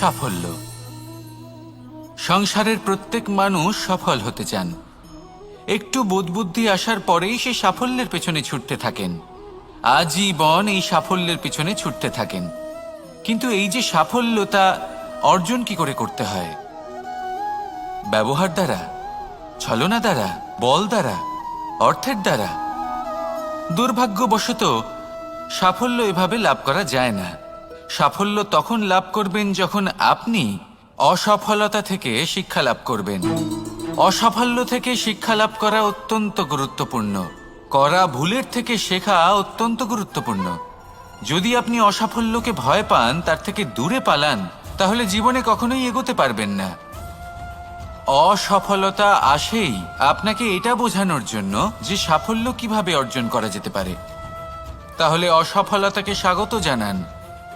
সাফল্য। সংসারের প্রত্যেক মানুষ সফল হতে চান। একটু বোধবুদ্ধি আসার পরেই সে সাফল্যের পেছনে ছুটতে থাকেন, আজীবন এই সাফল্যের পেছনে ছুটতে থাকেন। কিন্তু এই যে সাফল্য, তা অর্জন কি করে করতে হয়? ব্যবহার দ্বারা, ছলনা দ্বারা, বল দ্বারা, অর্থের দ্বারা? দুর্ভাগ্যবশত সাফল্য এভাবে লাভ করা যায় না। সাফল্য তখন লাভ করবেন যখন আপনি অসফলতা থেকে শিক্ষা লাভ করবেন। অসাফল্য থেকে শিক্ষা লাভ করা অত্যন্ত গুরুত্বপূর্ণ। করা ভুলের থেকে শেখা অত্যন্ত গুরুত্বপূর্ণ। যদি আপনি অসাফল্যকে ভয় পান, তার থেকে দূরে পালান, তাহলে জীবনে কখনোই এগোতে পারবেন না। অসফলতা আসেই আপনাকে এটা বোঝানোর জন্য যে সাফল্য কিভাবে অর্জন করা যেতে পারে। তাহলে অসফলতাকে স্বাগত জানান,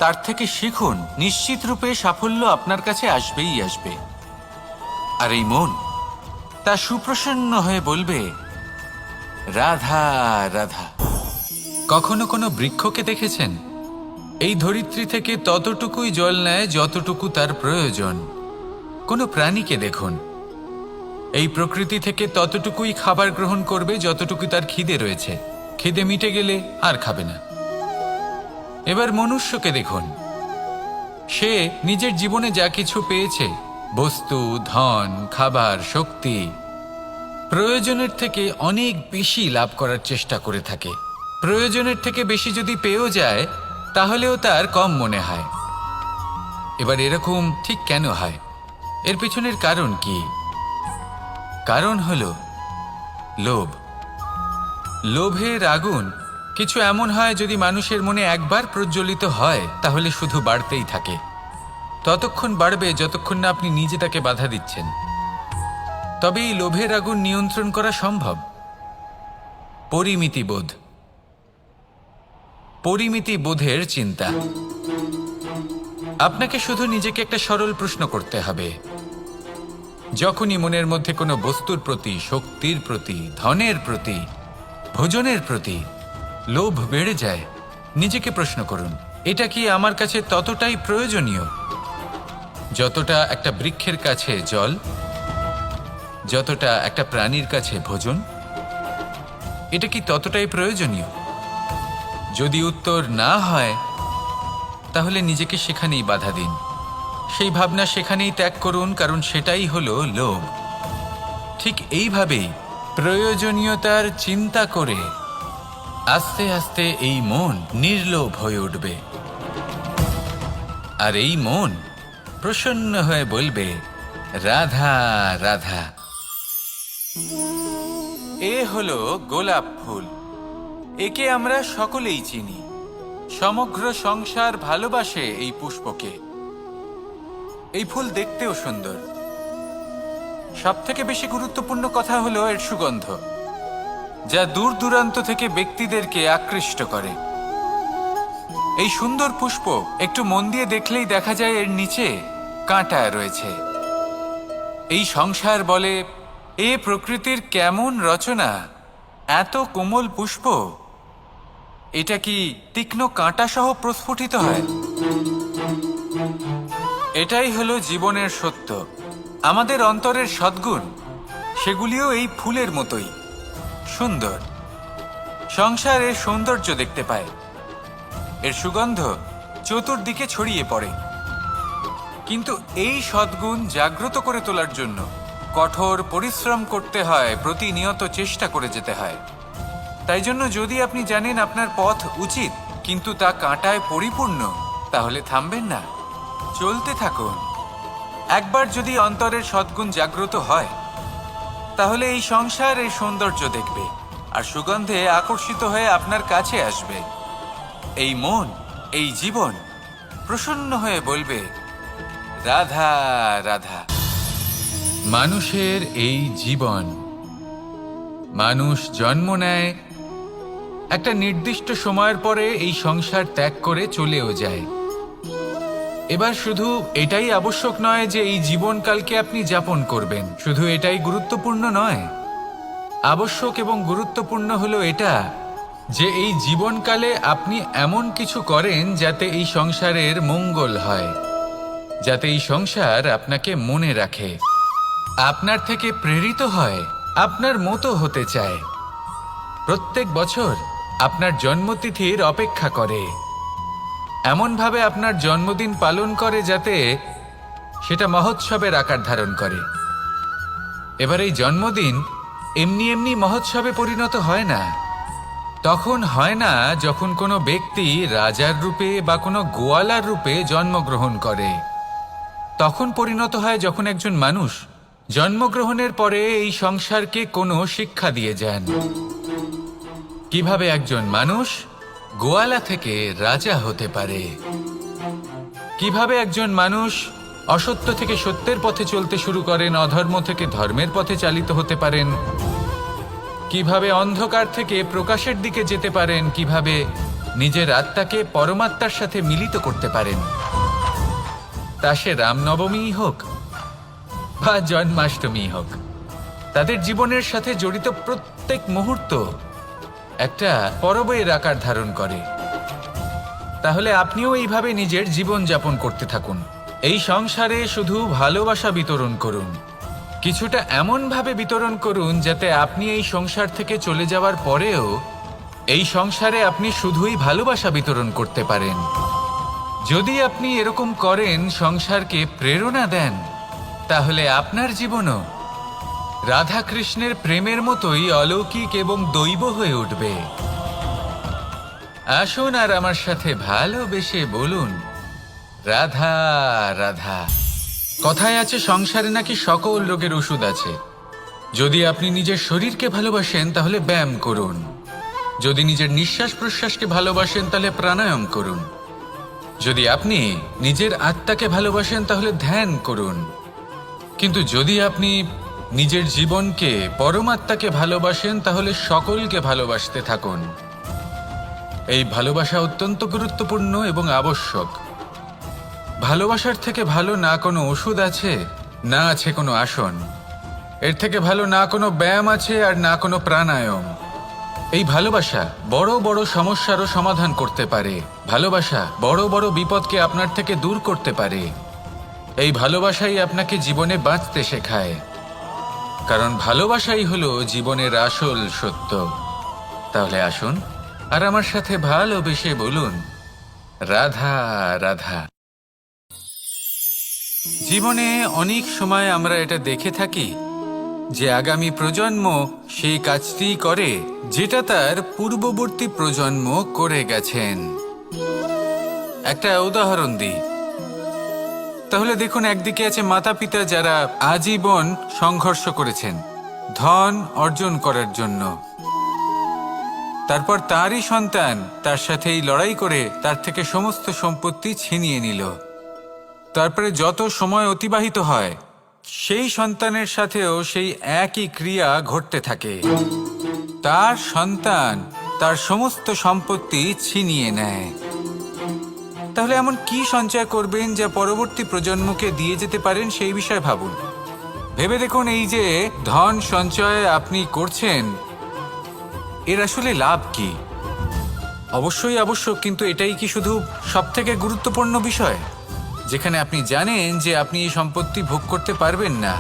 তার থেকে শিখুন। নিশ্চিত রূপে সাফল্য আপনার কাছে আসবেই আসবে। আর এই মন তা সুপ্রসন্ন হয়ে বলবে, রাধা রাধা। কখনো কোনো বৃক্ষকে দেখেছেন? এই ধরিত্রী থেকে ততটুকুই জল নেয় যতটুকু তার প্রয়োজন। কোনো প্রাণীকে দেখুন, এই প্রকৃতি থেকে ততটুকুই খাবার গ্রহণ করবে যতটুকু তার খিদে রয়েছে। খিদে মিটে গেলে আর খাবে না। এবার মনুষ্যকে দেখুন, সে নিজের জীবনে যা কিছু পেয়েছে, বস্তু, ধন, খাবার, শক্তি, প্রয়োজনের থেকে অনেক বেশি লাভ করার চেষ্টা করে থাকে। প্রয়োজনের থেকে বেশি যদি পেয়েও যায়, তাহলেও তার কম মনে হয়। এবার এরকম ঠিক কেন হয়? এর পিছনের কারণ কি? কারণ হলো লোভ। লোভের আগুন কিছু এমন হয়, যদি মানুষের মনে একবার প্রজ্বলিত হয় তাহলে শুধু বাড়তেই থাকে। ততক্ষণ বাড়বে যতক্ষণ না আপনি নিজে তাকে বাধা দিচ্ছেন। তবে এই লোভের আগুন নিয়ন্ত্রণ করা সম্ভব। পরিমিতিবোধ, পরিমিতিবোধের চিন্তা। আপনাকে শুধু নিজেকে একটা সরল প্রশ্ন করতে হবে। যখনই মনের মধ্যে কোনো বস্তুর প্রতি, শক্তির প্রতি, ধনের প্রতি, ভোজনের প্রতি লোভ বেড়ে যায়, নিজেকে প্রশ্ন করুন, এটা কি আমার কাছে ততটাই প্রয়োজনীয় যতটা একটা বৃক্ষের কাছে জল, যতটা একটা প্রাণীর কাছে ভোজন? এটা কি ততটাই প্রয়োজনীয়? যদি উত্তর না হয়, তাহলে নিজেকে সেখানেই বাধা দিন। সেই ভাবনা সেখানেই ত্যাগ করুন, কারণ সেটাই হলো লোভ। ঠিক এইভাবেই প্রয়োজনীয়তার চিন্তা করে আস্তে আস্তে এই মন নির্লোভ হয়ে উঠবে। আর এই মন প্রসন্ন হয়ে বলবে, রাধা রাধা। এ হলো গোলাপ ফুল। একে আমরা সকলেই চিনি। সমগ্র সংসার ভালোবাসে এই পুষ্পকে। এই ফুল দেখতেও সুন্দর। সবথেকে বেশি গুরুত্বপূর্ণ কথা হলো এর সুগন্ধ, যা দূর দূরান্ত থেকে ব্যক্তিদেরকে আকৃষ্ট করে। এই সুন্দর পুষ্প একটু মন দিয়ে দেখলেই দেখা যায় এর নিচে কাঁটা রয়েছে। এই সংসার বলে, এ প্রকৃতির কেমন রচনা, এত কোমল পুষ্প, এটা কি তীক্ষ্ণ কাঁটা সহ প্রস্ফুটিত হয়? এটাই হলো জীবনের সত্য। আমাদের অন্তরের সদ্গুণ, সেগুলিও এই ফুলের মতোই সুন্দর। সংসার এর সৌন্দর্য দেখতে পায়, এর সুগন্ধ চতুর্দিকে ছড়িয়ে পড়ে। কিন্তু এই সদ্গুণ জাগ্রত করে তোলার জন্য কঠোর পরিশ্রম করতে হয়, প্রতিনিয়ত চেষ্টা করে যেতে হয়। তাই জন্য যদি আপনি জানেন আপনার পথ উচিত, কিন্তু তা কাঁটায় পরিপূর্ণ, তাহলে থামবেন না, চলতে থাকুন। একবার যদি অন্তরের সদ্গুণ জাগ্রত হয়, তাহলে এই সংসার এই সৌন্দর্য দেখবে আর সুগন্ধে আকর্ষিত হয়ে আপনার কাছে আসবে। এই মন, এই জীবন প্রসন্ন হয়ে বলবে, রাধা রাধা। মানুষের এই জীবন, মানুষ জন্ম নেয়, একটা নির্দিষ্ট সময়ের পরে এই সংসার ত্যাগ করে চলেও যায়। এবার শুধু এটাই আবশ্যক নয় যে এই জীবনকালকে আপনি যাপন করবেন, শুধু এটাই গুরুত্বপূর্ণ নয়। আবশ্যক এবং গুরুত্বপূর্ণ হলো এটা যে এই জীবনকালে আপনি এমন কিছু করেন যাতে এই সংসারের মঙ্গল হয়। যাতে এই সংসার আপনাকে মনে রাখে, আপনার থেকে প্রেরিত হয়, আপনার মতো হতে চায়, প্রত্যেক বছর আপনার জন্মতিথির অপেক্ষা করে, এমনভাবে আপনার জন্মদিন পালন করে যাতে সেটা মহোৎসবের আকার ধারণ করে। এবার এই জন্মদিন এমনি এমনি মহোৎসবে পরিণত হয় না। তখন হয় না যখন কোনো ব্যক্তি রাজার রূপে বা কোনো গোয়ালার রূপে জন্মগ্রহণ করে। তখন পরিণত হয় যখন একজন মানুষ জন্মগ্রহণের পরে এই সংসারকে কোনো শিক্ষা দিয়ে যান, কিভাবে একজন মানুষ গোয়ালা থেকে রাজা হতে পারে, কিভাবে একজন মানুষ অসত্য থেকে সত্যের পথে চলতে শুরু করেন, অধর্ম থেকে ধর্মের পথে চালিত হতে পারেন, কিভাবে অন্ধকার থেকে প্রকাশের দিকে যেতে পারেন, কিভাবে নিজের আত্মাকে পরমাত্মার সাথে মিলিত করতে পারেন। তা সে রামনবমী হোক বা জন্মাষ্টমী হোক, তাদের জীবনের সাথে জড়িত প্রত্যেক মুহূর্ত একটা পরবের আকার ধারণ করে। তাহলে আপনিও এইভাবে নিজের জীবন যাপন করতে থাকুন। এই সংসারে শুধু ভালোবাসা বিতরণ করুন, কিছুটা এমনভাবে বিতরণ করুন যাতে আপনি এই সংসার থেকে চলে যাওয়ার পরেও এই সংসারে আপনি শুধুই ভালোবাসা বিতরণ করতে পারেন। যদি আপনি এরকম করেন, সংসারকে প্রেরণা দেন, তাহলে আপনার জীবনও রাধা কৃষ্ণের প্রেমের মতোই অলৌকিক এবং দৈব হয়ে উঠবে। আসুন আর আমার সাথে ভালোবেসে বলুন, রাধা রাধা। কথায় আছে সংসারে নাকি সকল রোগের ওষুধ আছে। যদি আপনি নিজের শরীরকে ভালোবাসেন তাহলে ব্যায়াম করুন, যদি নিজের নিঃশ্বাস প্রশ্বাসকে ভালোবাসেন তাহলে প্রাণায়াম করুন, যদি আপনি নিজের আত্মাকে ভালোবাসেন তাহলে ধ্যান করুন, কিন্তু যদি আপনি নিজের জীবনকে পরমাত্মাকে ভালোবাসেন তাহলে সকলকে ভালোবাসতে থাকুন। এই ভালোবাসা অত্যন্ত গুরুত্বপূর্ণ এবং আবশ্যক। ভালোবাসার থেকে ভালো না কোনো ওষুধ আছে, না আছে কোনো আসন। এর থেকে ভালো না কোনো ব্যায়াম আছে আর না কোনো প্রাণায়াম। এই ভালোবাসা বড় বড় সমস্যারও সমাধান করতে পারে। ভালোবাসা বড় বড় বিপদকে আপনার থেকে দূর করতে পারে। এই ভালোবাসাই আপনাকে জীবনে বাঁচতে শেখায়, কারণ ভালোবাসাই হলো জীবনের আসল সত্য। তাহলে আসুন আর আমার সাথে ভালোবেসে বলুন, রাধা রাধা। জীবনে অনেক সময় আমরা এটা দেখে থাকি যে আগামী প্রজন্ম সেই কাজটি করে যেটা তার পূর্ববর্তী প্রজন্ম করে গেছেন। একটা উদাহরণ দিই। তাহলে দেখুন, একদিকে আছে মাতা পিতা যারা আজীবন সংঘর্ষ করেছেন ধন অর্জন করার জন্য। তারপর তারই সন্তান তার সাথে এই লড়াই করে তার থেকে সমস্ত সম্পত্তি ছিনিয়ে নিল। তারপরে যত সময় অতিবাহিত হয় সেই সন্তানের সাথেও সেই একই ক্রিয়া ঘটতে থাকে। তার সন্তান তার সমস্ত সম্পত্তি ছিনিয়ে নেয়। তাহলে এমন কি সঞ্চয় করবেন যা পরবর্তী প্রজন্মকে দিয়ে যেতে পারেন, সেই বিষয়ে ভাবুন। ভেবে দেখুন, এই যে ধন সঞ্চয় আপনি করছেন, এর আসলে লাভ কি? অবশ্যই আবশ্যক, কিন্তু এটাই কি শুধু সবথেকে গুরুত্বপূর্ণ বিষয়, যেখানে আপনি জানেন যে আপনি এই সম্পত্তি ভোগ করতে পারবেন না,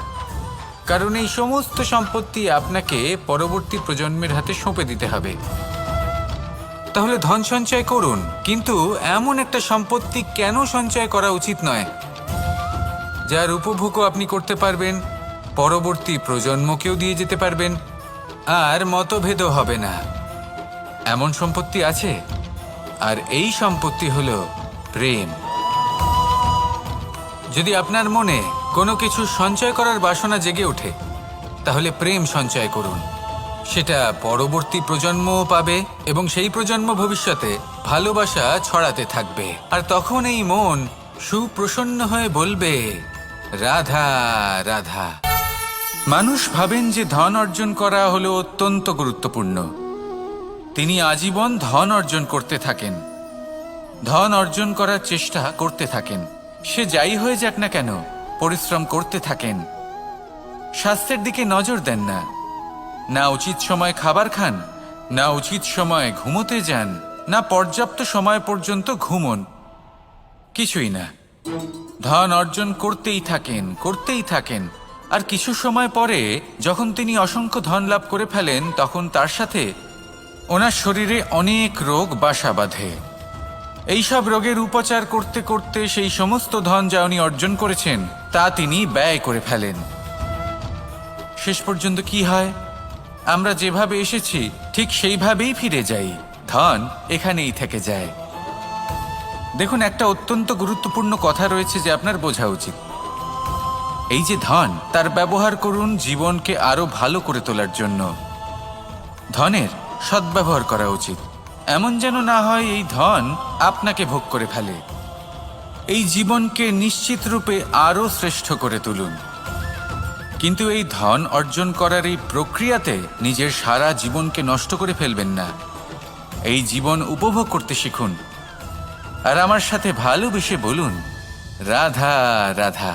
কারণ এই সমস্ত সম্পত্তি আপনাকে পরবর্তী প্রজন্মের হাতে সঁপে দিতে হবে। তাহলে ধন সঞ্চয় করুন, কিন্তু এমন একটা সম্পত্তি কেন সঞ্চয় করা উচিত নয় যার উপভোগও আপনি করতে পারবেন, পরবর্তী প্রজন্মকেও দিয়ে যেতে পারবেন, আর মতভেদও হবে না। এমন সম্পত্তি আছে, আর এই সম্পত্তি হলো প্রেম। যদি আপনার মনে কোনো কিছু সঞ্চয় করার বাসনা জেগে ওঠে, তাহলে প্রেম সঞ্চয় করুন। সেটা পরবর্তী প্রজন্মও পাবে এবং সেই প্রজন্ম ভবিষ্যতে ভালোবাসা ছড়াতে থাকবে। আর তখন এই মন সুপ্রসন্ন হয়ে বলবে, রাধা রাধা। মানুষ ভাবেন যে ধন অর্জন করা হলো অত্যন্ত গুরুত্বপূর্ণ। তিনি আজীবন ধন অর্জন করতে থাকেন, ধন অর্জন করার চেষ্টা করতে থাকেন। সে যাই হয়ে যাক না কেন, পরিশ্রম করতে থাকেন। স্বাস্থ্যের দিকে নজর দেন না, না উচিত সময় খাবার খান, না উচিত সময় ঘুমোতে যান, না পর্যাপ্ত সময় পর্যন্ত ঘুমন, কিছুই না। ধন অর্জন করতেই থাকেন আর কিছু সময় পরে যখন তিনি অসংখ্য ধন লাভ করে ফেলেন তখন তার সাথে ওনার শরীরে অনেক রোগ বাসা বাঁধে। এইসব রোগের উপচার করতে করতে সেই সমস্ত ধন যা উনি অর্জন করেছেন তা তিনি ব্যয় করে ফেলেন। শেষ পর্যন্ত কি হয়? আমরা যেভাবে এসেছি ঠিক সেইভাবেই ফিরে যাই, ধন এখানেই থেকে যায়। দেখুন, একটা অত্যন্ত গুরুত্বপূর্ণ কথা রয়েছে যে আপনার বোঝা উচিত। এই যে ধন, তার ব্যবহার করুন জীবনকে আরো ভালো করে তোলার জন্য। ধনের সদ্ব্যবহার করা উচিত, এমন যেন না হয় এই ধন আপনাকে ভোগ করে ফেলে। এই জীবনকে নিশ্চিত রূপে আরো শ্রেষ্ঠ করে তুলুন। কিন্তু এই ধন অর্জন করার এই প্রক্রিয়াতে নিজের সারা জীবনকে নষ্ট করে ফেলবেন না। এই জীবন উপভোগ করতে শিখুন আর আমার সাথে ভালোবেসে বলুন, রাধা রাধা।